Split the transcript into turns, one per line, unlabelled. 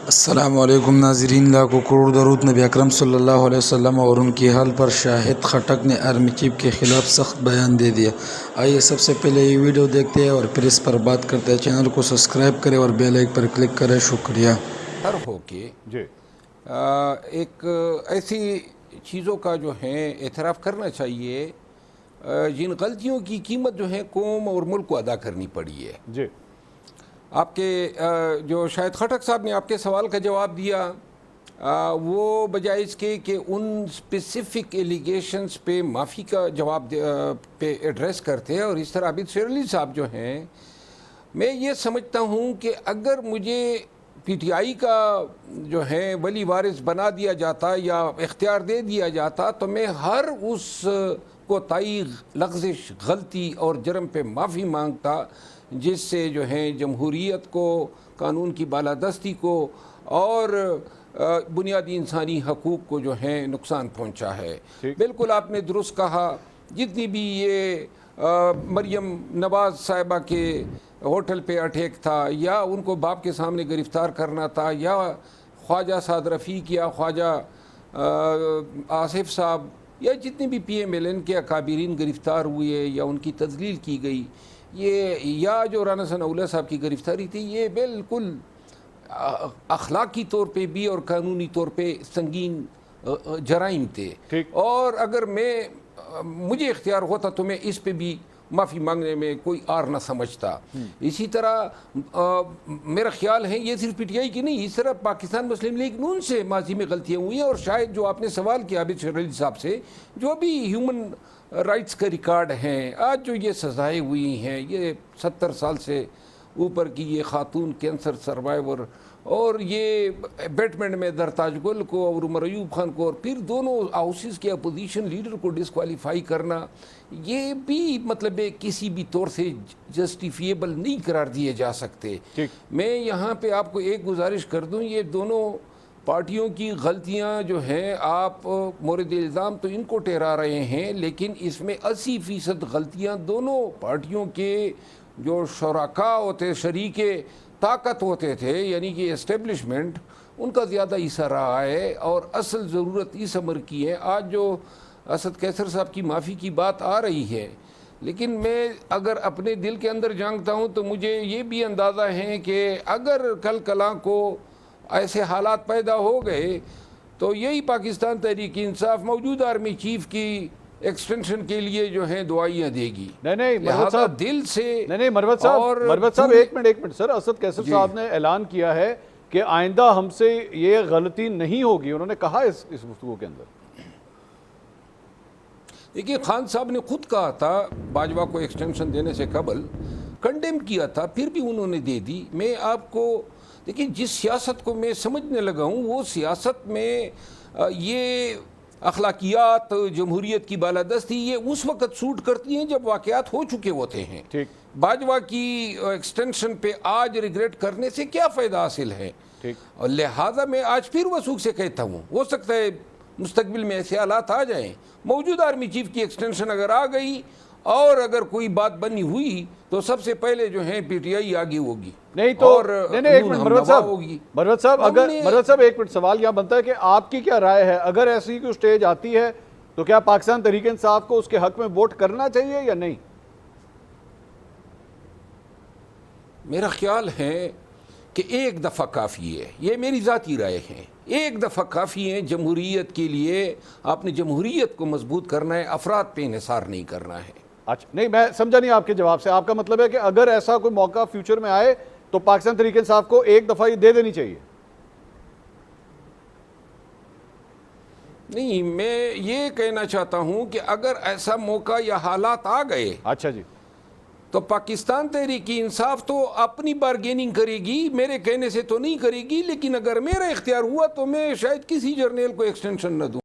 السلام علیکم ناظرین، لاکھوں کروڑ درود نبی اکرم صلی اللہ علیہ وسلم اور ان کی حال پر شاہد خٹک نے آرمی چیف کے خلاف سخت بیان دے دیا۔ آئیے سب سے پہلے یہ ویڈیو دیکھتے ہیں اور پھر اس پر بات کرتے ہیں۔ چینل کو سبسکرائب کریں اور بیل آئیکن پر کلک کریں۔ شکریہ۔
ہو کے ایک ایسی چیزوں کا جو ہے اعتراف کرنا چاہیے جن غلطیوں کی قیمت جو ہے قوم اور ملک کو ادا کرنی پڑی ہے۔
جی
آپ کے جو شاہد خٹک صاحب نے آپ کے سوال کا جواب دیا، وہ بجائے اس کے کہ ان اسپیسیفک ایلیگیشنز پہ معافی کا جواب پہ ایڈریس کرتے ہیں، اور اس طرح عابد شیر علی صاحب جو ہیں، میں یہ سمجھتا ہوں کہ اگر مجھے پی ٹی آئی کا جو ہے ولی وارث بنا دیا جاتا یا اختیار دے دیا جاتا تو میں ہر اس کوتاہی، لغزش، غلطی اور جرم پہ معافی مانگتا جس سے جو ہے جمہوریت کو، قانون کی بالادستی کو اور بنیادی انسانی حقوق کو جو ہے نقصان پہنچا ہے۔ بالکل آپ نے درست کہا، جتنی بھی یہ مریم نواز صاحبہ کے ہوٹل پہ اٹیک تھا، یا ان کو باپ کے سامنے گرفتار کرنا تھا، یا خواجہ سعد رفیق یا خواجہ آصف صاحب یا جتنے بھی پی ایم ایل این کے اکابرین گرفتار ہوئے یا ان کی تذلیل کی گئی، یہ یا جو رانا ثناءاللہ صاحب کی گرفتاری تھی، یہ بالکل اخلاقی طور پہ بھی اور قانونی طور پہ سنگین جرائم تھے۔ اور اگر مجھے اختیار ہوتا تو میں اس پہ بھی معافی مانگنے میں کوئی آر نہ سمجھتا۔ اسی طرح میرا خیال ہے یہ صرف پی ٹی آئی کی نہیں، اس طرح پاکستان مسلم لیگ نون سے ماضی میں غلطیاں ہوئی ہیں، اور شاید جو آپ نے سوال کیا عابد شیر علی صاحب سے، جو بھی ہیومن رائٹس کا ریکارڈ ہیں، آج جو یہ سزائیں ہوئی ہیں، یہ 70 سال سے اوپر کی یہ خاتون کینسر سروائیور، اور یہ بیٹمنٹ میں درتاج گل کو اور عمر ایوب خان کو، اور پھر دونوں ہاؤسز کے اپوزیشن لیڈر کو ڈسکوالیفائی کرنا، یہ بھی مطلب کسی بھی طور سے جسٹیفیبل نہیں قرار دیے جا سکتے۔ میں یہاں پہ آپ کو ایک گزارش کر دوں، یہ دونوں پارٹیوں کی غلطیاں جو ہیں، آپ مورد الزام تو ان کو ٹھہرا رہے ہیں، لیکن اس میں 80% غلطیاں دونوں پارٹیوں کے جو شرکاء ہوتے، شریک طاقت ہوتے تھے، یعنی کہ اسٹیبلشمنٹ، ان کا زیادہ حصہ رہا ہے، اور اصل ضرورت اس امر کی ہے۔ آج جو اسد قیصر صاحب کی معافی کی بات آ رہی ہے، لیکن میں اگر اپنے دل کے اندر جھانکتا ہوں تو مجھے یہ بھی اندازہ ہے کہ اگر کل کلاں کو ایسے حالات پیدا ہو گئے تو یہی پاکستان تحریک انصاف موجودہ آرمی چیف کی ایکسٹینشن کے لیے جو ہے دعائیاں دے گی۔
نہیں مروت صاحب،
دل سے
نہیں مروت صاحب ایک منٹ سر، اسد قیصر صاحب نے اعلان کیا ہے کہ آئندہ ہم سے یہ غلطی نہیں ہوگی، انہوں نے کہا اس گفتگو کے اندر۔
دیکھیے، خان صاحب نے خود کہا تھا باجوہ کو ایکسٹینشن دینے سے قبل، کنڈیم کیا تھا، پھر بھی انہوں نے دے دی۔ میں آپ کو دیکھیے، جس سیاست کو میں سمجھنے لگا ہوں، وہ سیاست میں یہ اخلاقیات، جمہوریت کی بالادستی، یہ اس وقت سوٹ کرتی ہیں جب واقعات ہو چکے ہوتے ہیں۔ باجوہ کی ایکسٹینشن پہ آج ریگریٹ کرنے سے کیا فائدہ حاصل ہے؟ اور لہٰذا میں آج پھر وثوق سے کہتا ہوں، ہو سکتا ہے مستقبل میں ایسے حالات آ جائیں، موجودہ آرمی چیف کی ایکسٹینشن اگر آ گئی اور اگر کوئی بات بنی ہوئی تو سب سے پہلے جو ہے پی ٹی آئی آگے ہوگی۔
نہیں تو ایک منٹ مروت صاحب ایک منٹ، سوال یہاں بنتا ہے کہ آپ کی کیا رائے ہے؟ اگر ایسی کوئی سٹیج آتی ہے تو کیا پاکستان تحریک انصاف کو اس کے حق میں ووٹ کرنا چاہیے یا نہیں؟
میرا خیال ہے کہ ایک دفعہ کافی ہے، یہ میری ذاتی رائے ہے، ایک دفعہ کافی ہے جمہوریت کے لیے۔ آپ نے جمہوریت کو مضبوط کرنا ہے، افراد پہ انحصار نہیں کرنا ہے۔
اچھا، نہیں میں سمجھا نہیں آپ کے جواب سے۔ آپ کا مطلب ہے کہ اگر ایسا کوئی موقع فیوچر میں آئے تو پاکستان تحریک انصاف کو ایک دفعہ یہ دے دینی چاہیے؟
نہیں، میں یہ کہنا چاہتا ہوں کہ اگر ایسا موقع یا حالات آ گئے،
اچھا جی،
تو پاکستان تحریک انصاف تو اپنی بارگیننگ کرے گی، میرے کہنے سے تو نہیں کرے گی، لیکن اگر میرا اختیار ہوا تو میں شاید کسی جرنیل کو ایکسٹینشن نہ دوں۔